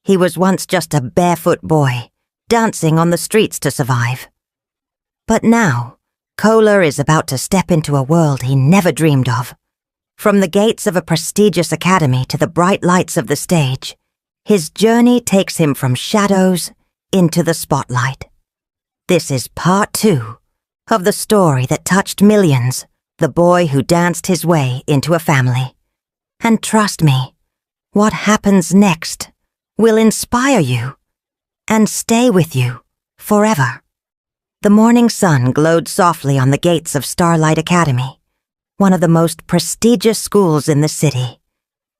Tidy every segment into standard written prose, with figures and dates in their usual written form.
He was once just a barefoot boy, dancing on the streets to survive. But now, Kola is about to step into a world he never dreamed of. From the gates of a prestigious academy to the bright lights of the stage, his journey takes him from shadows into the spotlight. This is part 2 of the story that touched millions, the boy who danced his way into a family. And trust me, what happens next will inspire you and stay with you forever. The morning sun glowed softly on the gates of Starlight Academy, one of the most prestigious schools in the city.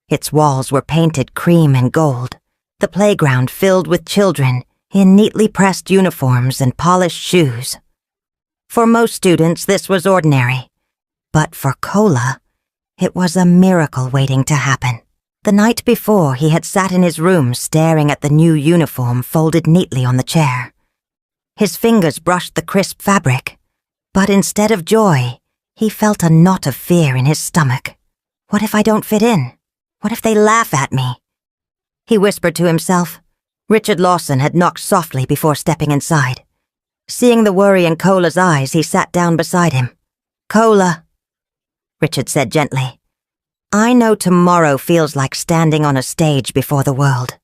Its walls were painted cream and gold, the playground filled with children in neatly pressed uniforms and polished shoes. For most students, this was ordinary, but for Kola, it was a miracle waiting to happen. The night before, he had sat in his room staring at the new uniform folded neatly on the chair. His fingers brushed the crisp fabric, but instead of joy, he felt a knot of fear in his stomach. What if I don't fit in? What if they laugh at me? He whispered to himself. Richard Lawson had knocked softly before stepping inside. Seeing the worry in Kola's eyes, he sat down beside him. "Kola," Richard said gently. "I know tomorrow feels like standing on a stage before the world.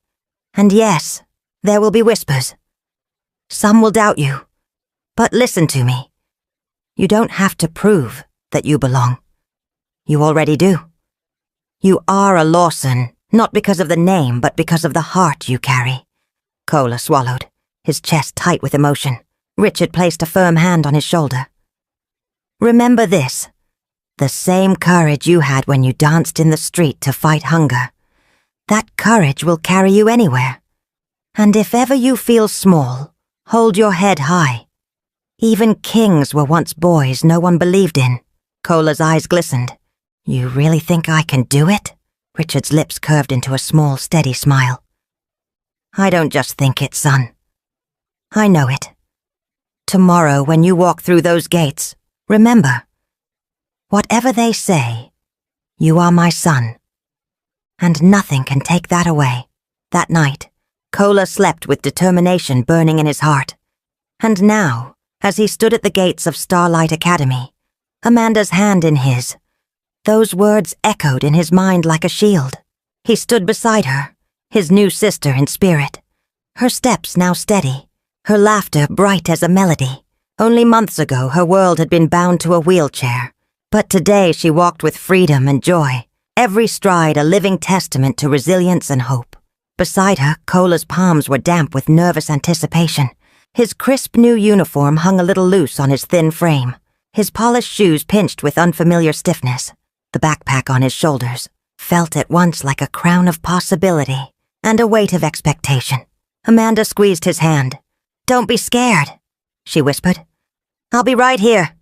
And yes, there will be whispers. Some will doubt you. But listen to me. You don't have to prove that you belong. You already do. You are a Lawson, not because of the name, but because of the heart you carry." Kola swallowed, his chest tight with emotion. Richard placed a firm hand on his shoulder. "Remember this. The same courage you had when you danced in the street to fight hunger. That courage will carry you anywhere. And if ever you feel small, hold your head high. Even kings were once boys no one believed in." Kola's eyes glistened. "You really think I can do it?" Richard's lips curved into a small, steady smile. "I don't just think it, son. I know it. Tomorrow, when you walk through those gates, remember, whatever they say, you are my son. And nothing can take that away." That night, Kola slept with determination burning in his heart. And now, as he stood at the gates of Starlight Academy, Amanda's hand in his, those words echoed in his mind like a shield. He stood beside her, his new sister in spirit, her steps now steady, her laughter bright as a melody. Only months ago, her world had been bound to a wheelchair. But today she walked with freedom and joy, every stride a living testament to resilience and hope. Beside her, Kola's palms were damp with nervous anticipation. His crisp new uniform hung a little loose on his thin frame, his polished shoes pinched with unfamiliar stiffness. The backpack on his shoulders felt at once like a crown of possibility and a weight of expectation. Amanda squeezed his hand. "Don't be scared," she whispered. "I'll be right here."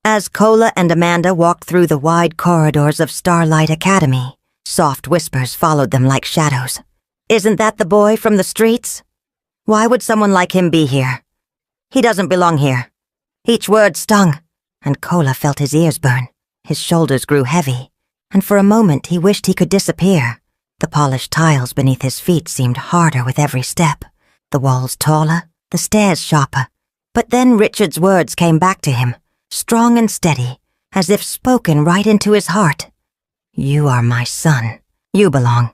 As Kola and Amanda walked through the wide corridors of Starlight Academy, soft whispers followed them like shadows. "Isn't that the boy from the streets? Why would someone like him be here? He doesn't belong here." Each word stung, and Kola felt his ears burn. His shoulders grew heavy, and for a moment he wished he could disappear. The polished tiles beneath his feet seemed harder with every step, the walls taller, the stairs sharper. But then Richard's words came back to him, strong and steady, as if spoken right into his heart. "You are my son. You belong."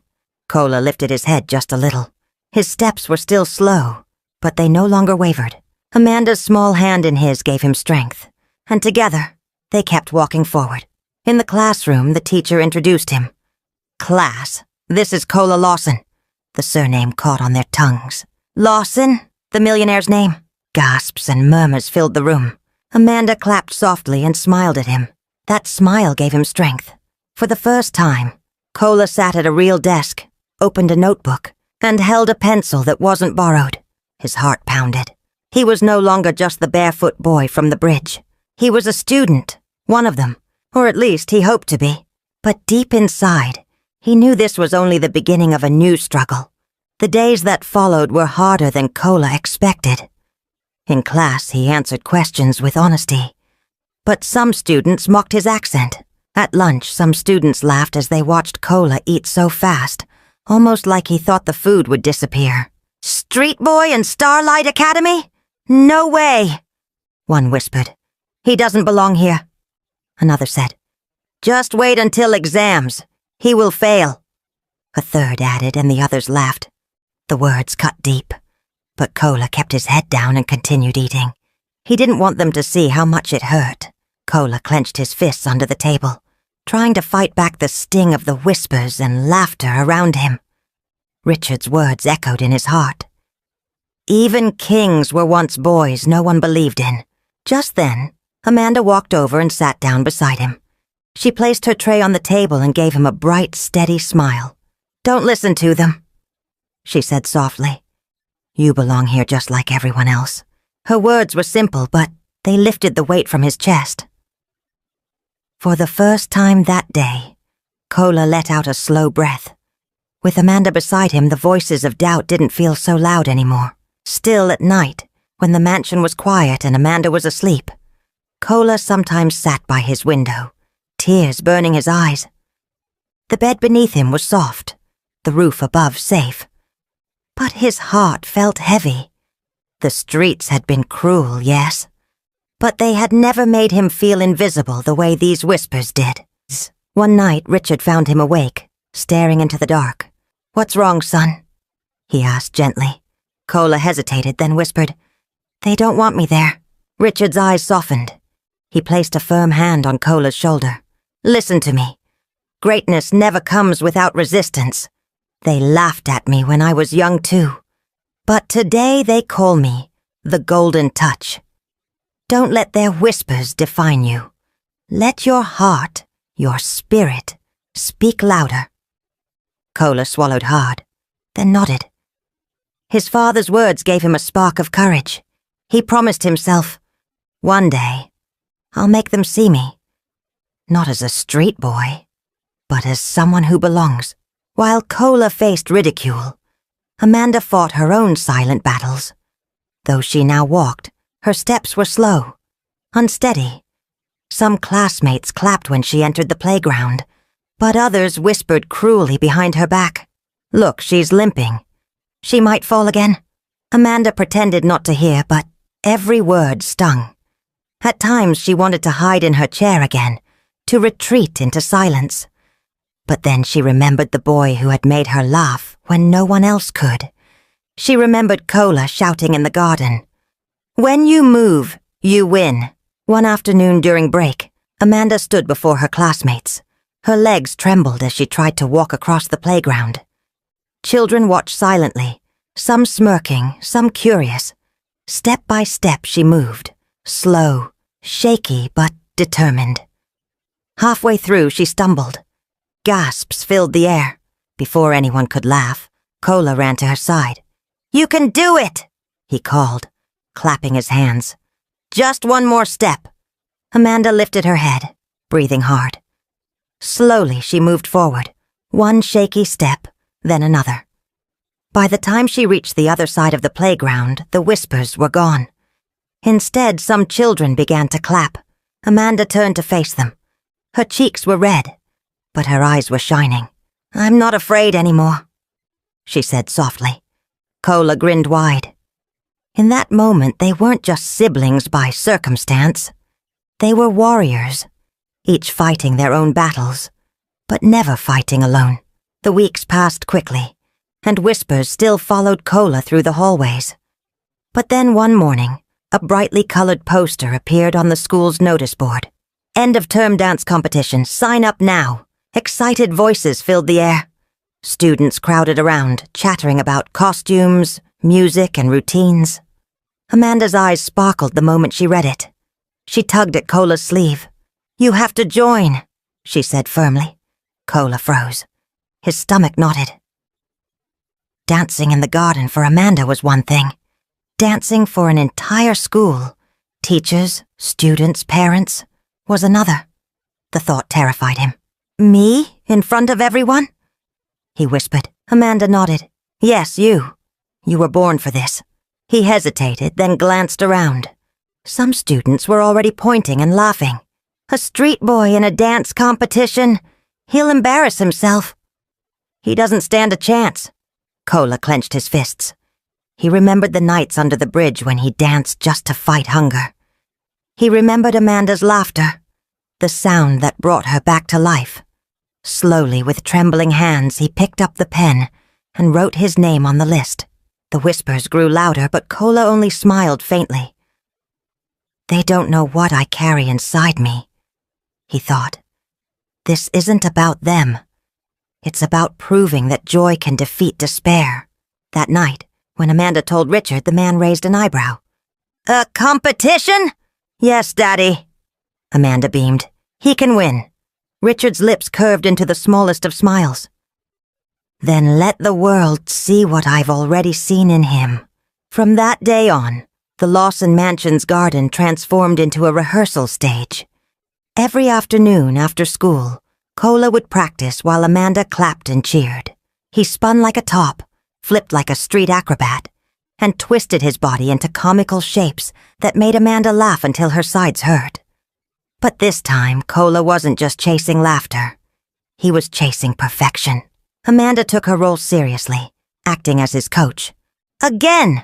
Kola lifted his head just a little. His steps were still slow, but they no longer wavered. Amanda's small hand in his gave him strength, and together, they kept walking forward. In the classroom, the teacher introduced him. "Class, this is Kola Lawson." The surname caught on their tongues. "Lawson? The millionaire's name?" Gasps and murmurs filled the room. Amanda clapped softly and smiled at him. That smile gave him strength. For the first time, Kola sat at a real desk, opened a notebook, and held a pencil that wasn't borrowed. His heart pounded. He was no longer just the barefoot boy from the bridge. He was a student, one of them, or at least he hoped to be. But deep inside, he knew this was only the beginning of a new struggle. The days that followed were harder than Kola expected. In class, he answered questions with honesty. But some students mocked his accent. At lunch, some students laughed as they watched Kola eat so fast, almost like he thought the food would disappear. "Street boy in Starlight Academy? No way," one whispered. "He doesn't belong here." Another said, "Just wait until exams. He will fail." A third added, and the others laughed. The words cut deep, but Kola kept his head down and continued eating. He didn't want them to see how much it hurt. Kola clenched his fists under the table, trying to fight back the sting of the whispers and laughter around him. Richard's words echoed in his heart. Even kings were once boys no one believed in. Just then, Amanda walked over and sat down beside him. She placed her tray on the table and gave him a bright, steady smile. "Don't listen to them," she said softly. "You belong here just like everyone else." Her words were simple, but they lifted the weight from his chest. For the first time that day, Kola let out a slow breath. With Amanda beside him, the voices of doubt didn't feel so loud anymore. Still at night, when the mansion was quiet and Amanda was asleep, Kola sometimes sat by his window, tears burning his eyes. The bed beneath him was soft, the roof above safe. But his heart felt heavy. The streets had been cruel, yes, but they had never made him feel invisible the way these whispers did. One night, Richard found him awake, staring into the dark. "What's wrong, son?" he asked gently. Kola hesitated, then whispered, "They don't want me there." Richard's eyes softened. He placed a firm hand on Kola's shoulder. "Listen to me. Greatness never comes without resistance. They laughed at me when I was young too. But today they call me the Golden Touch. Don't let their whispers define you. Let your heart, your spirit, speak louder." Kola swallowed hard, then nodded. His father's words gave him a spark of courage. He promised himself, "One day, I'll make them see me. Not as a street boy, but as someone who belongs." While Kola faced ridicule, Amanda fought her own silent battles. Though she now walked, her steps were slow, unsteady. Some classmates clapped when she entered the playground, but others whispered cruelly behind her back. "Look, she's limping. She might fall again." Amanda pretended not to hear, but every word stung. At times she wanted to hide in her chair again, to retreat into silence. But then she remembered the boy who had made her laugh when no one else could. She remembered Kola shouting in the garden, "When you move, you win." One afternoon during break, Amanda stood before her classmates. Her legs trembled as she tried to walk across the playground. Children watched silently, some smirking, some curious. Step by step she moved, slow, shaky, but determined. Halfway through, she stumbled. Gasps filled the air. Before anyone could laugh, Kola ran to her side. "You can do it!" he called, clapping his hands. "Just one more step." Amanda lifted her head, breathing hard. Slowly she moved forward, one shaky step, then another. By the time she reached the other side of the playground, the whispers were gone. Instead, some children began to clap. Amanda turned to face them. Her cheeks were red, but her eyes were shining. "I'm not afraid anymore," she said softly. Kola grinned wide. In that moment, they weren't just siblings by circumstance. They were warriors, each fighting their own battles, but never fighting alone. The weeks passed quickly, and whispers still followed Kola through the hallways. But then one morning, a brightly colored poster appeared on the school's notice board. "End-of-term dance competition, sign up now." Excited voices filled the air. Students crowded around, chattering about costumes, music, and routines. Amanda's eyes sparkled the moment she read it. She tugged at Kola's sleeve. "You have to join," she said firmly. Kola froze. His stomach knotted. Dancing in the garden for Amanda was one thing. Dancing for an entire school, teachers, students, parents, was another. The thought terrified him. "Me, in front of everyone?" he whispered. Amanda nodded. "Yes, you. You were born for this." He hesitated, then glanced around. Some students were already pointing and laughing. "A street boy in a dance competition? He'll embarrass himself." He doesn't stand a chance. Cola clenched his fists. He remembered the nights under the bridge when he danced just to fight hunger. He remembered Amanda's laughter, the sound that brought her back to life. Slowly, with trembling hands, he picked up the pen and wrote his name on the list. The whispers grew louder, but Cola only smiled faintly. They don't know what I carry inside me, he thought. This isn't about them. It's about proving that joy can defeat despair. That night, when Amanda told Richard, the man raised an eyebrow. A competition? Yes, Daddy. Amanda beamed. He can win. Richard's lips curved into the smallest of smiles. Then let the world see what I've already seen in him. From that day on, the Lawson Mansion's garden transformed into a rehearsal stage. Every afternoon after school, Cola would practice while Amanda clapped and cheered. He spun like a top, flipped like a street acrobat, and twisted his body into comical shapes that made Amanda laugh until her sides hurt. But this time, Cola wasn't just chasing laughter. He was chasing perfection. Amanda took her role seriously, acting as his coach. Again!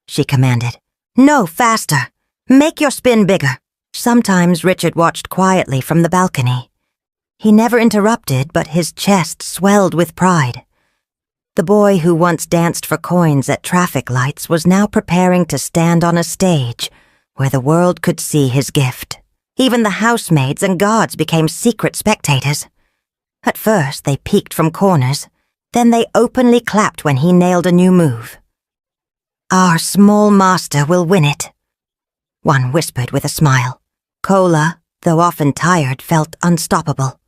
She commanded. No, faster. Make your spin bigger. Sometimes Richard watched quietly from the balcony. He never interrupted, but his chest swelled with pride. The boy who once danced for coins at traffic lights was now preparing to stand on a stage where the world could see his gift. Even the housemaids and guards became secret spectators. At first, they peeked from corners. Then they openly clapped when he nailed a new move. Our small master will win it, one whispered with a smile. Cola, though often tired, felt unstoppable.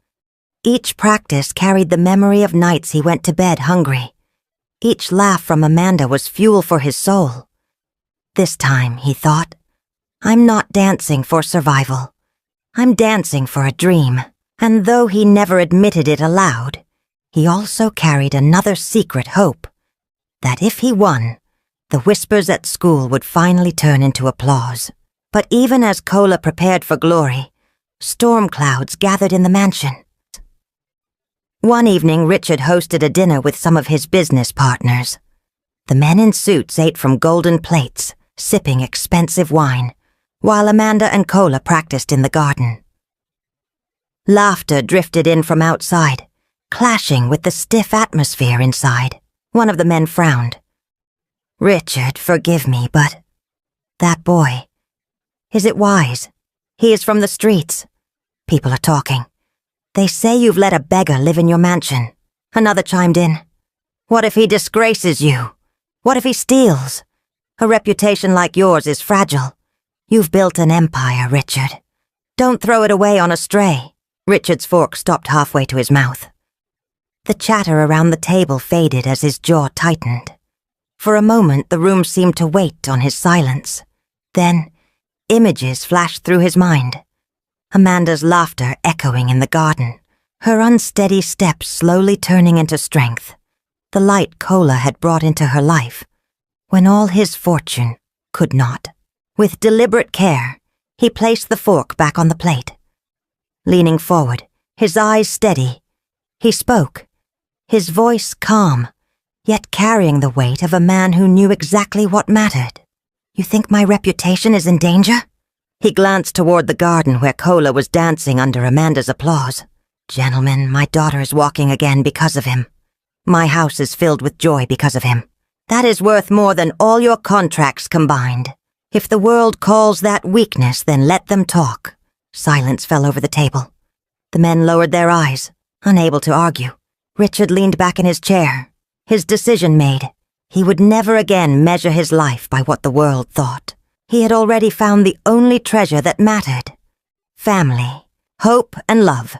Each practice carried the memory of nights he went to bed hungry. Each laugh from Amanda was fuel for his soul. This time, he thought, I'm not dancing for survival. I'm dancing for a dream. And though he never admitted it aloud, he also carried another secret hope, that if he won, the whispers at school would finally turn into applause. But even as Cola prepared for glory, storm clouds gathered in the mansion. One evening, Richard hosted a dinner with some of his business partners. The men in suits ate from golden plates, sipping expensive wine, while Amanda and Cola practiced in the garden. Laughter drifted in from outside, clashing with the stiff atmosphere inside. One of the men frowned. Richard, forgive me, but that boy, is it wise? He is from the streets. People are talking. They say you've let a beggar live in your mansion. Another chimed in. What if he disgraces you? What if he steals? A reputation like yours is fragile. You've built an empire, Richard. Don't throw it away on a stray. Richard's fork stopped halfway to his mouth. The chatter around the table faded as his jaw tightened. For a moment, the room seemed to wait on his silence. Then, images flashed through his mind. Amanda's laughter echoing in the garden, her unsteady steps slowly turning into strength, the light Cola had brought into her life, when all his fortune could not. With deliberate care, he placed the fork back on the plate. Leaning forward, his eyes steady, he spoke, his voice calm, yet carrying the weight of a man who knew exactly what mattered. You think my reputation is in danger? He glanced toward the garden where Cola was dancing under Amanda's applause. Gentlemen, my daughter is walking again because of him. My house is filled with joy because of him. That is worth more than all your contracts combined. If the world calls that weakness, then let them talk. Silence fell over the table. The men lowered their eyes, unable to argue. Richard leaned back in his chair, his decision made. He would never again measure his life by what the world thought. He had already found the only treasure that mattered. Family, hope, and love.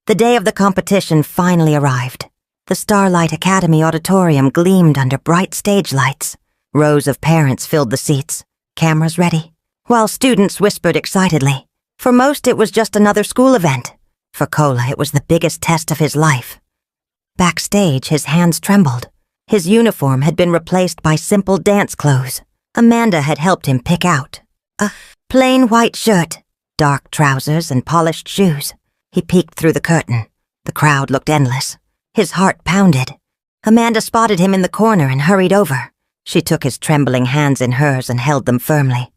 The day of the competition finally arrived. The Starlight Academy auditorium gleamed under bright stage lights. Rows of parents filled the seats, cameras ready, while students whispered excitedly. For most, it was just another school event. For Cola, it was the biggest test of his life. Backstage, his hands trembled. His uniform had been replaced by simple dance clothes. Amanda had helped him pick out a plain white shirt, dark trousers, and polished shoes. He peeked through the curtain. The crowd looked endless. His heart pounded. Amanda spotted him in the corner and hurried over. She took his trembling hands in hers and held them firmly.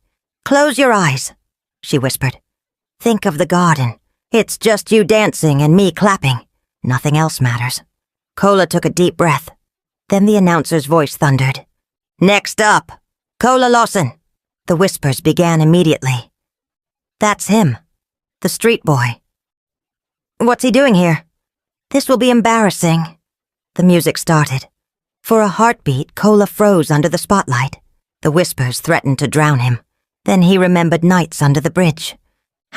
"Close your eyes," she whispered. "Think of the garden. It's just you dancing and me clapping. Nothing else matters." Cola took a deep breath. Then the announcer's voice thundered. "Next up, Cola Lawson." The whispers began immediately. "That's him, the street boy." "What's he doing here?" "This will be embarrassing." The music started. For a heartbeat, Cola froze under the spotlight. The whispers threatened to drown him. Then he remembered nights under the bridge.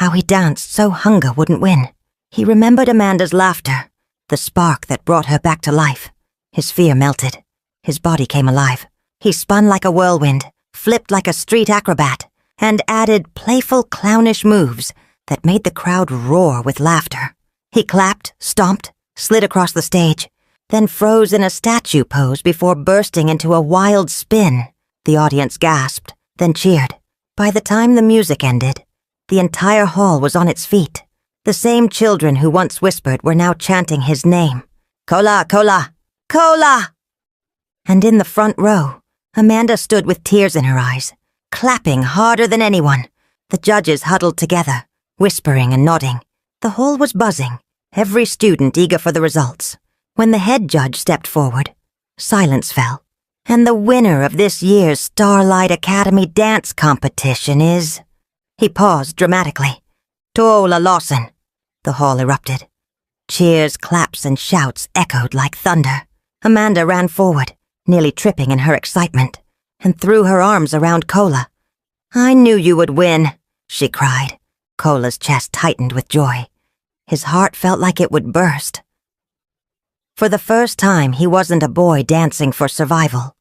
How he danced so hunger wouldn't win. He remembered Amanda's laughter, the spark that brought her back to life. His fear melted. His body came alive. He spun like a whirlwind, flipped like a street acrobat, and added playful, clownish moves that made the crowd roar with laughter. He clapped, stomped, slid across the stage, then froze in a statue pose before bursting into a wild spin. The audience gasped, then cheered. By the time the music ended, the entire hall was on its feet. The same children who once whispered were now chanting his name. "Cola, Cola, Cola!" And in the front row, Amanda stood with tears in her eyes, clapping harder than anyone. The judges huddled together, whispering and nodding. The hall was buzzing, every student eager for the results. When the head judge stepped forward, silence fell. And the winner of this year's Starlight Academy dance competition is... He paused dramatically. "Cola Lawson." The hall erupted. Cheers, claps, and shouts echoed like thunder. Amanda ran forward, nearly tripping in her excitement, and threw her arms around Cola. "I knew you would win," she cried. Cola's chest tightened with joy. His heart felt like it would burst. For the first time, he wasn't a boy dancing for survival.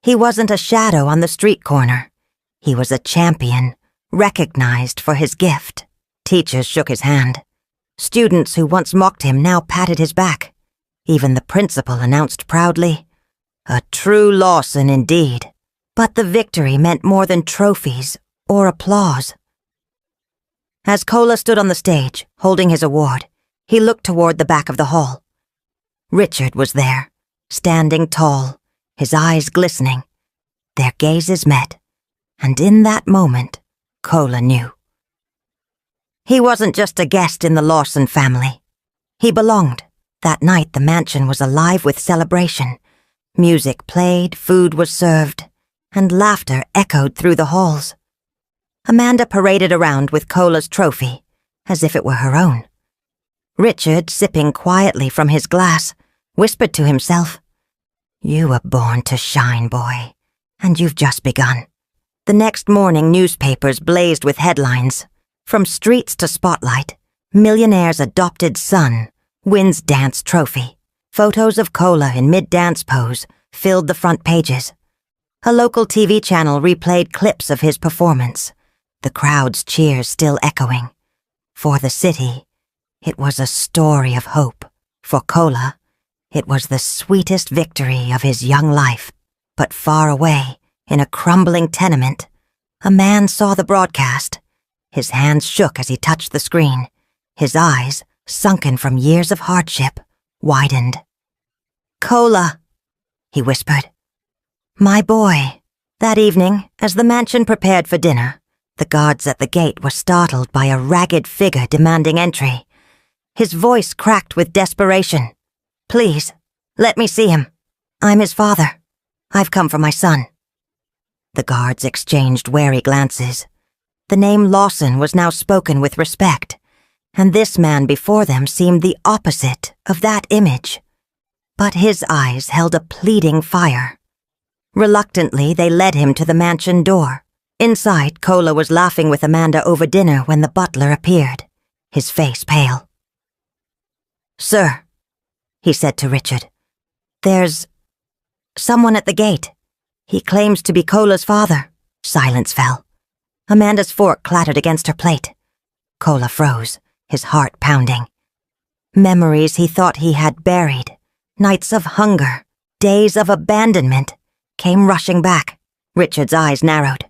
He wasn't a shadow on the street corner. He was a champion, recognized for his gift. Teachers shook his hand. Students who once mocked him now patted his back. Even the principal announced proudly, "A true Lawson indeed." But the victory meant more than trophies or applause. As Cola stood on the stage, holding his award, he looked toward the back of the hall. Richard was there, standing tall, his eyes glistening. Their gazes met, and in that moment, Cola knew. He wasn't just a guest in the Lawson family. He belonged. That night the mansion was alive with celebration. Music played, food was served, and laughter echoed through the halls. Amanda paraded around with Cola's trophy, as if it were her own. Richard, sipping quietly from his glass, whispered to himself, "You were born to shine, boy, and you've just begun." The next morning, newspapers blazed with headlines. From streets to spotlight, millionaire's adopted son wins dance trophy. Photos of Cola in mid-dance pose filled the front pages. A local TV channel replayed clips of his performance, the crowd's cheers still echoing. For the city, it was a story of hope. For Cola, it was the sweetest victory of his young life. But far away, in a crumbling tenement, a man saw the broadcast. His hands shook as he touched the screen. His eyes, sunken from years of hardship, widened. "Cola," he whispered. "My boy." That evening, as the mansion prepared for dinner, the guards at the gate were startled by a ragged figure demanding entry. His voice cracked with desperation. "Please, let me see him. I'm his father. I've come for my son." The guards exchanged wary glances. The name Lawson was now spoken with respect, and this man before them seemed the opposite of that image. But his eyes held a pleading fire. Reluctantly, they led him to the mansion door. Inside, Cola was laughing with Amanda over dinner when the butler appeared, his face pale. "Sir," he said to Richard, "there's someone at the gate. He claims to be Cola's father." Silence fell. Amanda's fork clattered against her plate. Cola froze, his heart pounding. Memories he thought he had buried, nights of hunger, days of abandonment, came rushing back. Richard's eyes narrowed.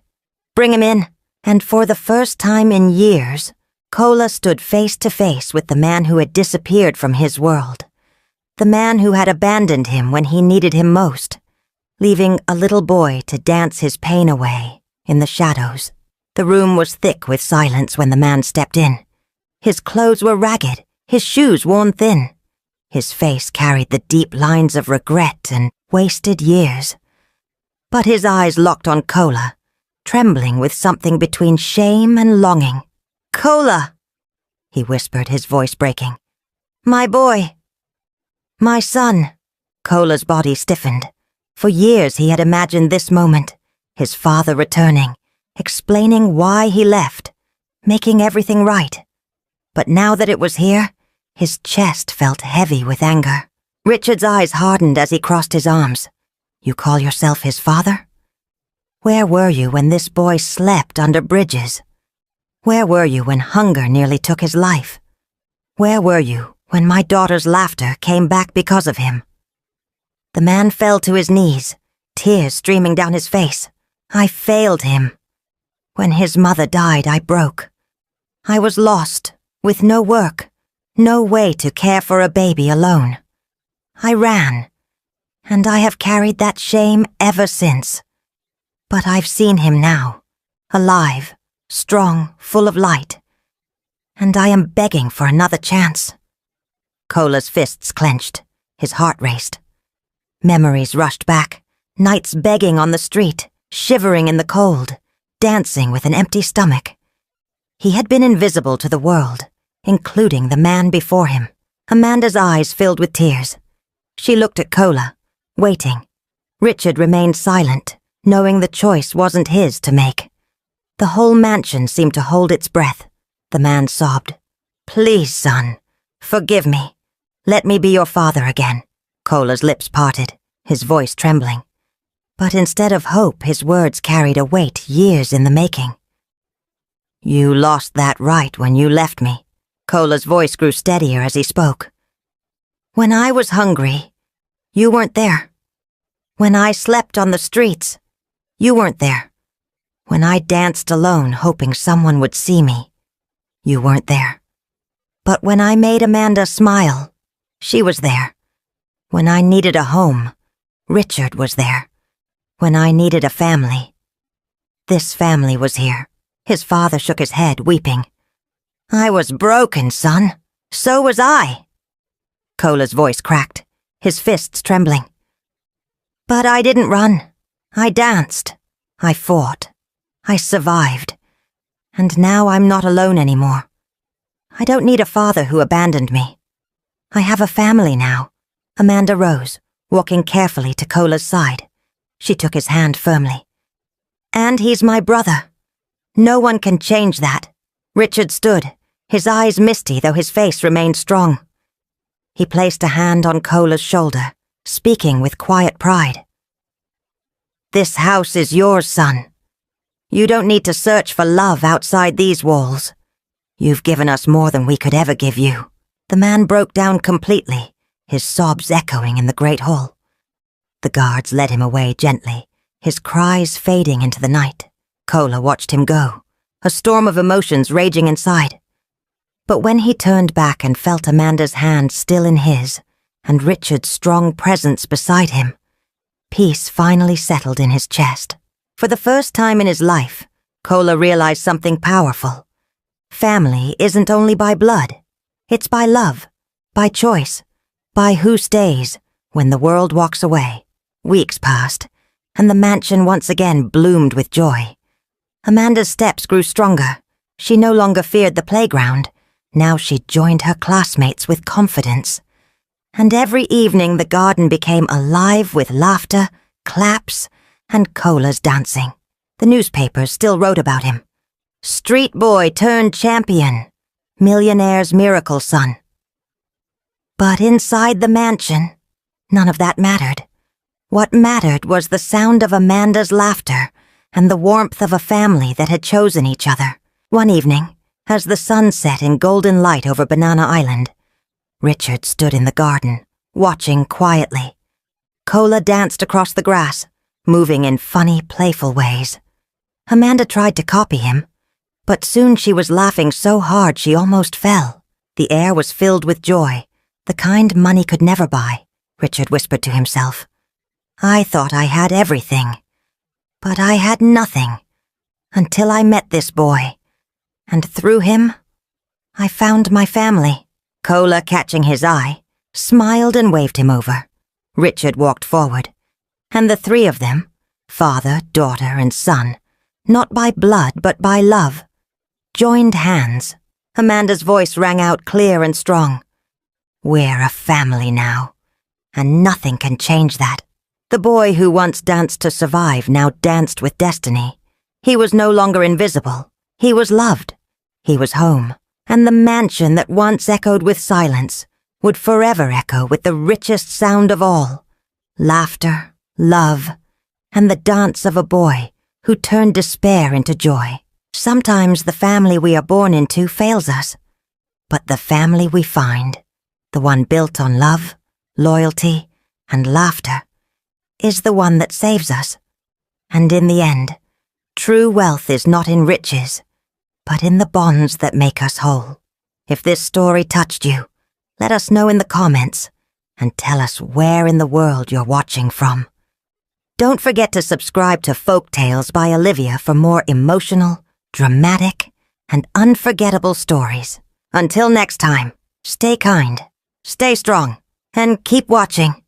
"Bring him in." And for the first time in years, Cola stood face to face with the man who had disappeared from his world. The man who had abandoned him when he needed him most, leaving a little boy to dance his pain away in the shadows. The room was thick with silence when the man stepped in. His clothes were ragged, his shoes worn thin. His face carried the deep lines of regret and wasted years. But his eyes locked on Cola, trembling with something between shame and longing. "Cola," he whispered, his voice breaking. "My boy. My son." Cola's body stiffened. For years he had imagined this moment, his father returning, explaining why he left, making everything right. But now that it was here, his chest felt heavy with anger. Richard's eyes hardened as he crossed his arms. "You call yourself his father? Where were you when this boy slept under bridges? Where were you when hunger nearly took his life? Where were you when my daughter's laughter came back because of him?" The man fell to his knees, tears streaming down his face. "I failed him. When his mother died, I broke. I was lost, with no work, no way to care for a baby alone. I ran, and I have carried that shame ever since. But I've seen him now, alive, strong, full of light, and I am begging for another chance." Cola's fists clenched, his heart raced. Memories rushed back, nights begging on the street, shivering in the cold, dancing with an empty stomach. He had been invisible to the world, including the man before him. Amanda's eyes filled with tears. She looked at Cola, waiting. Richard remained silent, knowing the choice wasn't his to make. The whole mansion seemed to hold its breath. The man sobbed. "Please, son, forgive me. Let me be your father again." Cola's lips parted, his voice trembling. But instead of hope, his words carried a weight years in the making. "You lost that right when you left me." Cola's voice grew steadier as he spoke. "When I was hungry, you weren't there. When I slept on the streets, you weren't there. When I danced alone hoping someone would see me, you weren't there. But when I made Amanda smile, she was there. When I needed a home, Richard was there. When I needed a family, this family was here." His father shook his head, weeping. "I was broken, son. So was I." Cola's voice cracked, his fists trembling. "But I didn't run. I danced. I fought. I survived. And now I'm not alone anymore. I don't need a father who abandoned me. I have a family now." Amanda rose, walking carefully to Cola's side. She took his hand firmly. "And he's my brother. No one can change that." Richard stood, his eyes misty though his face remained strong. He placed a hand on Cola's shoulder, speaking with quiet pride. "This house is yours, son. You don't need to search for love outside these walls. You've given us more than we could ever give you." The man broke down completely, his sobs echoing in the great hall. The guards led him away gently, his cries fading into the night. Cola watched him go, a storm of emotions raging inside. But when he turned back and felt Amanda's hand still in his, and Richard's strong presence beside him, peace finally settled in his chest. For the first time in his life, Cola realized something powerful. Family isn't only by blood, it's by love, by choice, by who stays when the world walks away. Weeks passed, and the mansion once again bloomed with joy. Amanda's steps grew stronger. She no longer feared the playground. Now she joined her classmates with confidence. And every evening the garden became alive with laughter, claps, and Cola's dancing. The newspapers still wrote about him. Street boy turned champion, millionaire's miracle son. But inside the mansion, none of that mattered. What mattered was the sound of Amanda's laughter and the warmth of a family that had chosen each other. One evening, as the sun set in golden light over Banana Island, Richard stood in the garden, watching quietly. Cola danced across the grass, moving in funny, playful ways. Amanda tried to copy him, but soon she was laughing so hard she almost fell. The air was filled with joy, The kind money could never buy, Richard whispered to himself. I thought I had everything, but I had nothing until I met this boy, and through him, I found my family. Kola, catching his eye, smiled and waved him over. Richard walked forward, and the three of them, father, daughter, and son, not by blood but by love, joined hands. Amanda's voice rang out clear and strong. We're a family now, and nothing can change that. The boy who once danced to survive now danced with destiny. He was no longer invisible. He was loved. He was home. And the mansion that once echoed with silence would forever echo with the richest sound of all. Laughter, love, and the dance of a boy who turned despair into joy. Sometimes the family we are born into fails us, but the family we find, the one built on love, loyalty, and laughter, is the one that saves us. And in the end, true wealth is not in riches, but in the bonds that make us whole. If this story touched you, let us know in the comments and tell us where in the world you're watching from. Don't forget to subscribe to Folk Tales by Olivia for more emotional, dramatic, and unforgettable stories. Until next time, stay kind, stay strong, and keep watching.